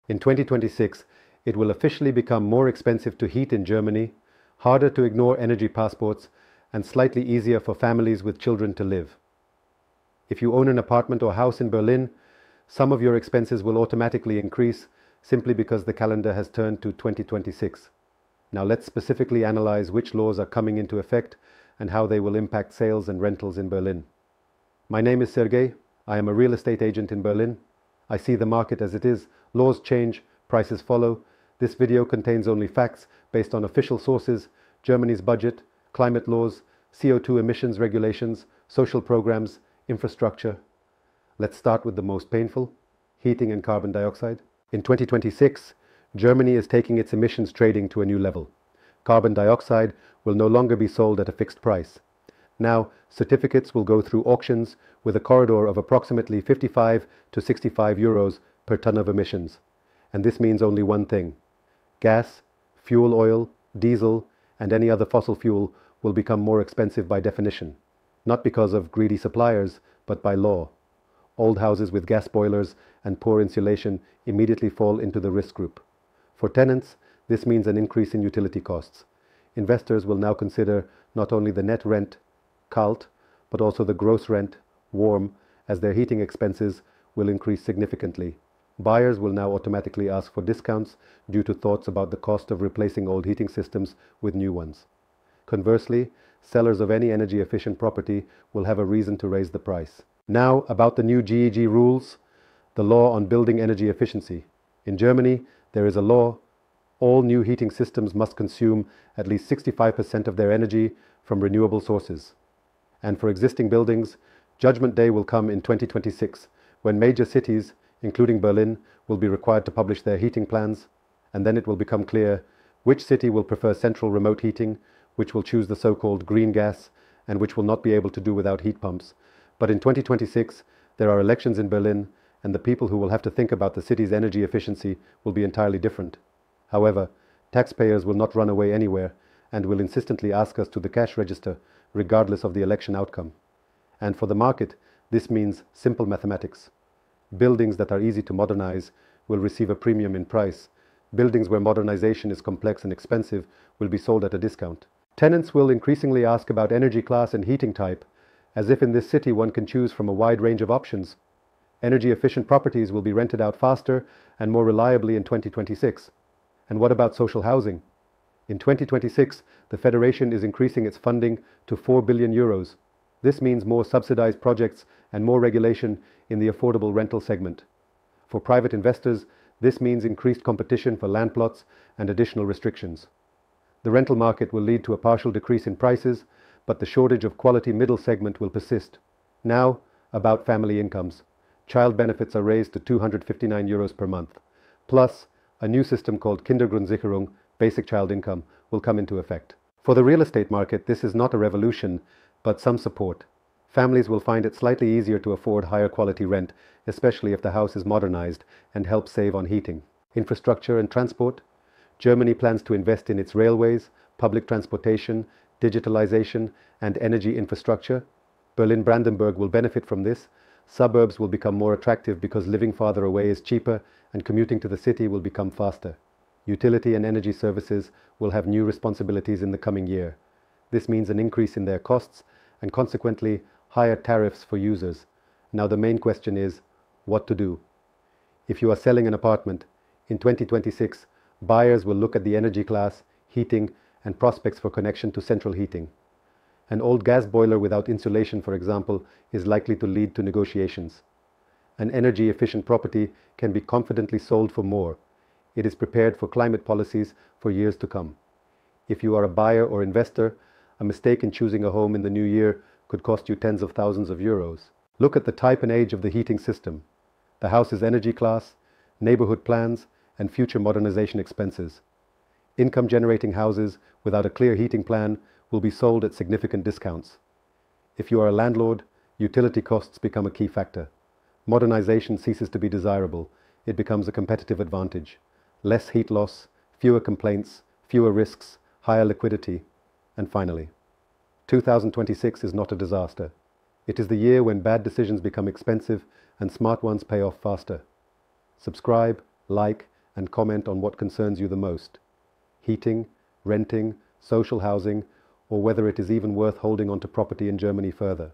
In 2026, it will officially become more expensive to heat in Germany, harder to ignore energy passports, and slightly easier for families with children to live. If you own an apartment or house in Berlin, some of your expenses will automatically increase simply because the calendar has turned to 2026. Now let's specifically analyze which laws are coming into effect and how they will impact sales and rentals in Berlin. My name is Sergey. I am a real estate agent in Berlin. I see the market as it is. Laws change, prices follow. This video contains only facts based on official sources, Germany's budget, climate laws, CO2 emissions regulations, social programs, infrastructure. Let's start with the most painful, heating and carbon dioxide. In 2026, Germany is taking its emissions trading to a new level. Carbon dioxide will no longer be sold at a fixed price. Now, certificates will go through auctions with a corridor of approximately 55 to 65 euros per ton of emissions. And this means only one thing. Gas, fuel oil, diesel, and any other fossil fuel will become more expensive by definition. Not because of greedy suppliers, but by law. Old houses with gas boilers and poor insulation immediately fall into the risk group. For tenants, this means an increase in utility costs. Investors will now consider not only the net rent, kalt, but also the gross rent, warm, as their heating expenses will increase significantly. Buyers will now automatically ask for discounts due to thoughts about the cost of replacing old heating systems with new ones. Conversely, sellers of any energy-efficient property will have a reason to raise the price. Now, about the new GEG rules, the law on building energy efficiency. In Germany, there is a law. All new heating systems must consume at least 65% of their energy from renewable sources. And for existing buildings, Judgment Day will come in 2026, when major cities, including Berlin, will be required to publish their heating plans, and then it will become clear which city will prefer central remote heating, which will choose the so-called green gas, and which will not be able to do without heat pumps. But in 2026, there are elections in Berlin, and the people who will have to think about the city's energy efficiency will be entirely different. However, taxpayers will not run away anywhere, and will insistently ask us to the cash register, regardless of the election outcome. And for the market, this means simple mathematics. Buildings that are easy to modernize will receive a premium in price. Buildings where modernization is complex and expensive will be sold at a discount. Tenants will increasingly ask about energy class and heating type, as if in this city one can choose from a wide range of options. Energy-efficient properties will be rented out faster and more reliably in 2026. And what about social housing? In 2026, the Federation is increasing its funding to 4 billion euros. This means more subsidized projects and more regulation in the affordable rental segment. For private investors, this means increased competition for land plots and additional restrictions. The rental market will lead to a partial decrease in prices, but the shortage of quality middle segment will persist. Now, about family incomes. Child benefits are raised to 259 euros per month. Plus, a new system called Kindergrundsicherung, basic child income, will come into effect. For the real estate market, this is not a revolution, but some support. Families will find it slightly easier to afford higher quality rent, especially if the house is modernized and help save on heating. Infrastructure and transport. Germany plans to invest in its railways, public transportation, digitalization, and energy infrastructure. Berlin-Brandenburg will benefit from this. Suburbs will become more attractive because living farther away is cheaper, and commuting to the city will become faster. Utility and energy services will have new responsibilities in the coming year. This means an increase in their costs and consequently higher tariffs for users. Now the main question is, what to do? If you are selling an apartment, in 2026, buyers will look at the energy class, heating, and prospects for connection to central heating. An old gas boiler without insulation, for example, is likely to lead to negotiations. An energy-efficient property can be confidently sold for more. It is prepared for climate policies for years to come. If you are a buyer or investor, a mistake in choosing a home in the new year could cost you tens of thousands of euros. Look at the type and age of the heating system, the house's energy class, neighborhood plans, and future modernization expenses. Income-generating houses without a clear heating plan will be sold at significant discounts. If you are a landlord, utility costs become a key factor. Modernization ceases to be desirable. It becomes a competitive advantage. Less heat loss, fewer complaints, fewer risks, higher liquidity. And finally, 2026 is not a disaster. It is the year when bad decisions become expensive and smart ones pay off faster. Subscribe, like, and comment on what concerns you the most: heating, renting, social housing, or whether it is even worth holding onto property in Germany further.